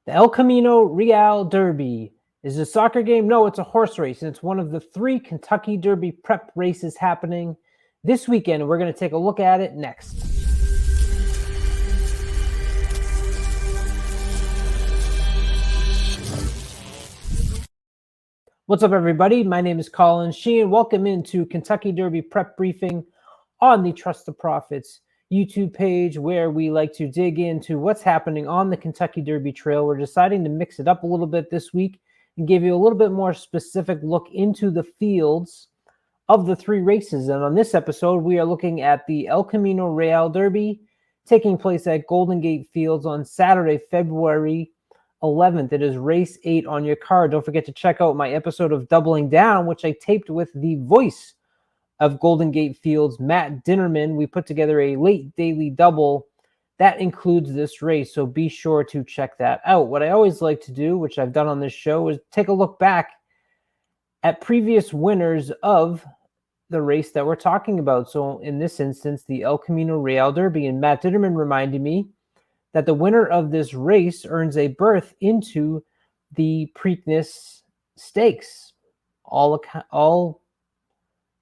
The El Camino Real Derby is a soccer game. No, it's a horse race, and it's one of the 3 Kentucky Derby prep races happening this weekend. We're going to take a look at it next. What's up, everybody? My name is Colin Sheehan. Welcome into Kentucky Derby Prep Briefing on the Trust the Profits YouTube page, where we like to dig into what's happening on the Kentucky Derby Trail. We're deciding to mix it up a little bit this week and give you a little bit more specific look into the fields of the 3 races. And on this episode, we are looking at the El Camino Real Derby taking place at Golden Gate Fields on Saturday, February 11th. It is race 8 on your card. Don't forget to check out my episode of Doubling Down, which I taped with the voice of Golden Gate Fields, Matt Dinnerman. We put together a late daily double that includes this race, so be sure to check that out. What I always like to do, which I've done on this show, is take a look back at previous winners of the race that we're talking about. So in this instance, the El Camino Real Derby, and Matt Dinnerman reminded me that the winner of this race earns a berth into the Preakness Stakes. All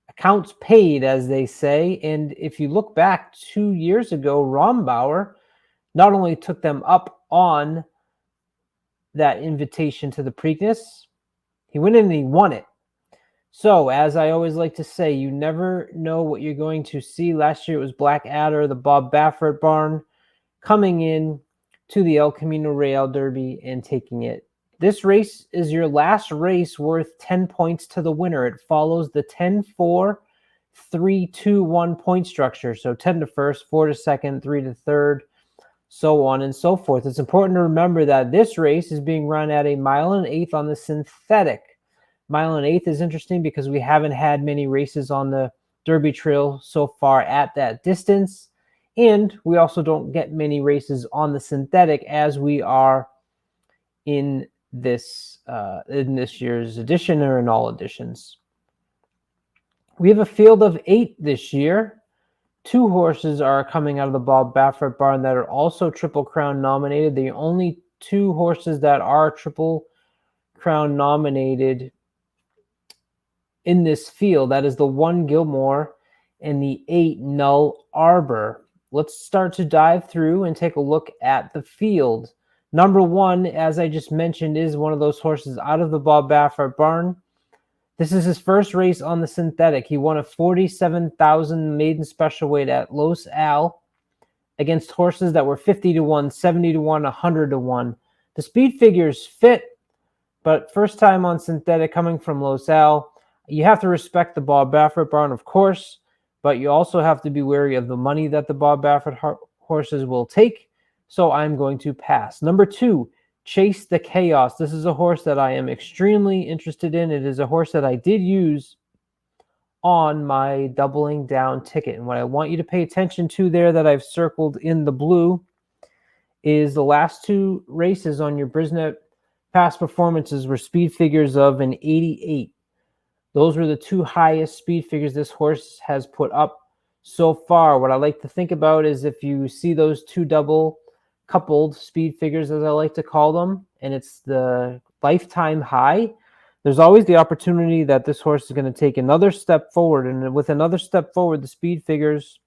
accounts paid, as they say. And if you look back 2 years ago, Rombauer not only took them up on that invitation to the Preakness, he went in and he won it. So, as I always like to say, you never know what you're going to see. Last year it was Blackadder, the Bob Baffert barn, coming in to the El Camino Real Derby and taking it. This race is your last race worth 10 points to the winner. It follows the 10-4-3-2-1 point structure. So 10 to first, 4 to second, 3 to third, so on and so forth. It's important to remember that this race is being run at a 1.1 miles on the synthetic. 1.1 miles is interesting because we haven't had many races on the Derby Trail so far at that distance. And we also don't get many races on the synthetic as we are in this year's edition, or in all editions. We have a field of 8 this year. 2 horses are coming out of the Bob Baffert barn that are also Triple Crown nominated. The only 2 horses that are Triple Crown nominated in this field, that is the 1 Gilmore and the 8 Null Arbor. Let's start to dive through and take a look at the field. Number 1, as I just mentioned, is one of those horses out of the Bob Baffert barn. This is his first race on the synthetic. He won a 47,000 maiden special weight at Los Al against horses that were 50 to 1, 70 to 1, 100 to 1. The speed figures fit, but first time on synthetic coming from Los Al. You have to respect the Bob Baffert barn, of course, but you also have to be wary of the money that the Bob Baffert horses will take. So I'm going to pass. Number 2, Chase the Chaos. This is a horse that I am extremely interested in. It is a horse that I did use on my Doubling Down ticket. And what I want you to pay attention to there, that I've circled in the blue, is the last 2 races on your Brisnet past performances were speed figures of an 88. Those were the 2 highest speed figures this horse has put up so far. What I like to think about is if you see those 2 double coupled speed figures, as I like to call them, and it's the lifetime high, there's always the opportunity that this horse is going to take another step forward. And with another step forward, the speed figures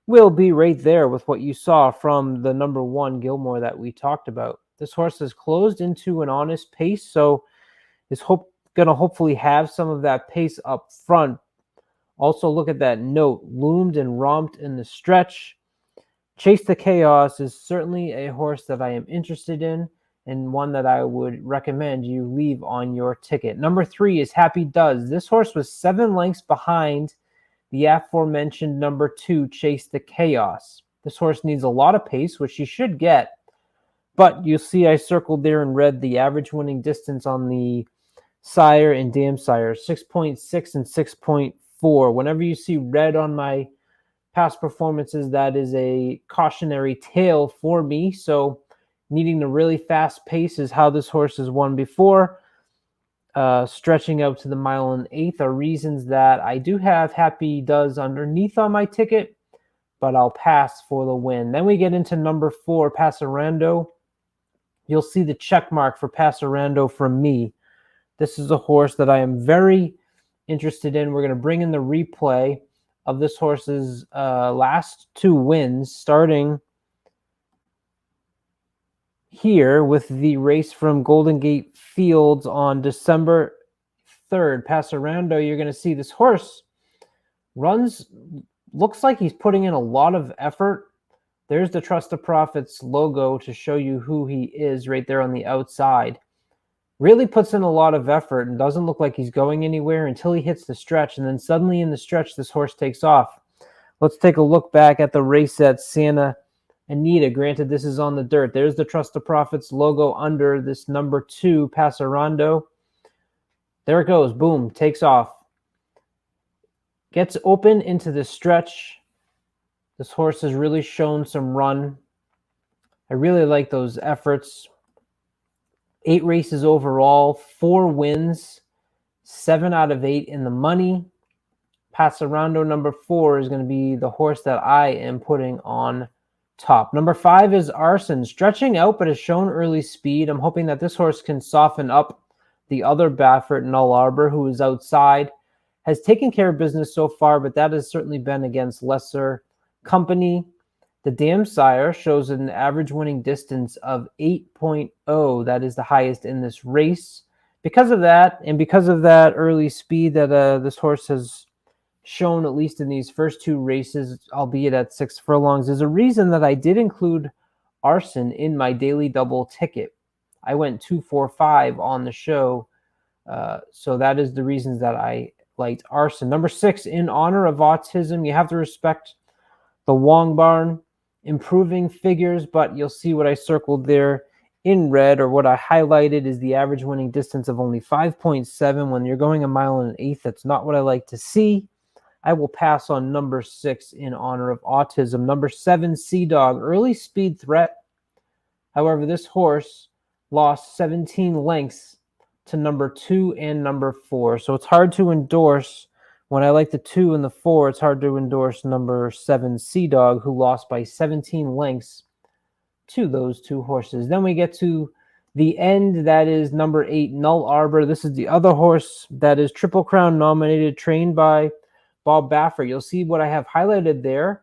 will be right there with what you saw from the number 1 Gilmore that we talked about. This horse has closed into an honest pace, so is going to hopefully have some of that pace up front. Also, look at that note, loomed and romped in the stretch. Chase the Chaos is certainly a horse that I am interested in, and one that I would recommend you leave on your ticket. Number 3 is Happy Does. This horse was 7 lengths behind the aforementioned number 2, Chase the Chaos. This horse needs a lot of pace, which she should get, but you'll see I circled there in red the average winning distance on the sire and dam sire, 6.6 and 6.4. Whenever you see red on my past performances, that is a cautionary tale for me. So needing a really fast pace is how this horse has won before. Stretching out to the 1.1 miles are reasons that I do have Happy Does underneath on my ticket, but I'll pass for the win. Then we get into number 4, Rando. you'll see the check mark for Rando from me. This is a horse that I am very interested in. We're going to bring in the replay of this horse's last 2 wins, starting here with the race from Golden Gate Fields on December 3rd. Rando, you're going to see this horse looks like he's putting in a lot of effort. There's the Trust the Prophets logo to show you who he is right there on the outside. Really puts in a lot of effort and doesn't look like he's going anywhere until he hits the stretch. And then suddenly in the stretch, this horse takes off. Let's take a look back at the race at Santa Anita. Granted, this is on the dirt. There's the Trust the Prophets logo under this number 2, Rando. There it goes. Boom. Takes off. Gets open into the stretch. This horse has really shown some run. I really like those efforts. 8 races overall, 4 wins, 7 out of 8 in the money. Rando number 4 is going to be the horse that I am putting on top. Number 5 is Arson, stretching out but has shown early speed. I'm hoping that this horse can soften up the other Baffert, Null Arbor, who is outside. Has taken care of business so far, but that has certainly been against lesser company. The Dam Sire shows an average winning distance of 8.0. That is the highest in this race. Because of that, and because of that early speed that this horse has shown, at least in these first 2 races, albeit at 6 furlongs, there's a reason that I did include Arson in my daily double ticket. I went 2-4-5 on the show, so that is the reasons that I liked Arson. Number 6, In Honor of Autism. You have to respect the Wong Barn. Improving figures, but you'll see what I circled there in red, or what I highlighted, is the average winning distance of only 5.7. When you're going 1 1/8, that's not what I like to see. I will pass on number 6, In Honor of Autism. Number 7, Sea Dog, early speed threat. However, this horse lost 17 lengths to number 2 and number 4, so it's hard to endorse. When I like the 2 and the 4, it's hard to endorse number 7, Sea Dog, who lost by 17 lengths to those 2 horses. Then we get to the end. That is number 8, Null Arbor. This is the other horse that is Triple Crown nominated, trained by Bob Baffert. You'll see what I have highlighted there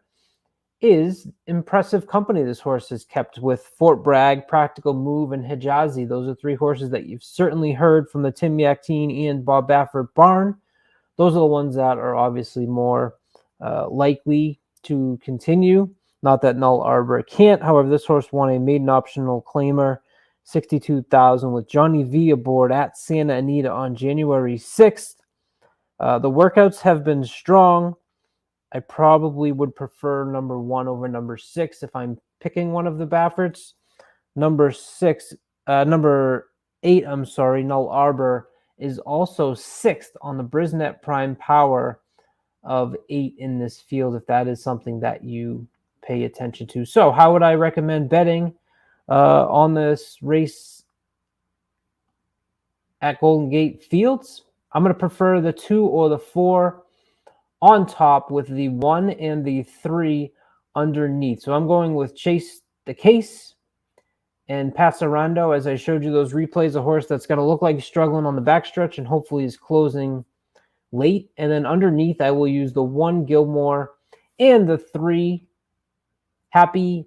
is impressive company this horse has kept with Fort Bragg, Practical Move, and Hijazi. Those are 3 horses that you've certainly heard from the Tim Yaktine and Bob Baffert barn. Those are the ones that are obviously more likely to continue. Not that Null Arbor can't. However, this horse won a maiden optional claimer, $62,000, with Johnny V aboard at Santa Anita on January 6th. The workouts have been strong. I probably would prefer number 1 over number 6 if I'm picking one of the Bafferts. Number 8, Null Arbor, is also 6th on the Brisnet Prime Power of 8 in this field, if that is something that you pay attention to. So how would I recommend betting on this race at Golden Gate Fields? I'm going to prefer the 2 or the 4 on top, with the 1 and the 3 underneath. So I'm going with Chase the Case and Rando. As I showed you those replays, a horse that's going to look like he's struggling on the backstretch and hopefully is closing late. And then underneath, I will use the 1 Gilmore and the 3 Happy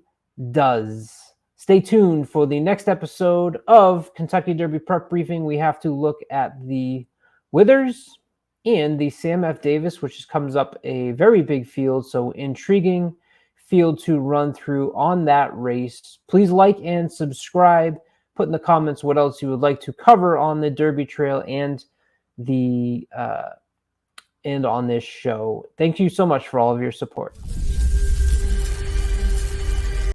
Does. Stay tuned for the next episode of Kentucky Derby Prep Briefing. We have to look at the Withers and the Sam F. Davis, which comes up a very big field, so intriguing field to run through on that race. Please like and subscribe. Put in the comments what else you would like to cover on the Derby Trail and the and on this show. Thank you so much for all of your support.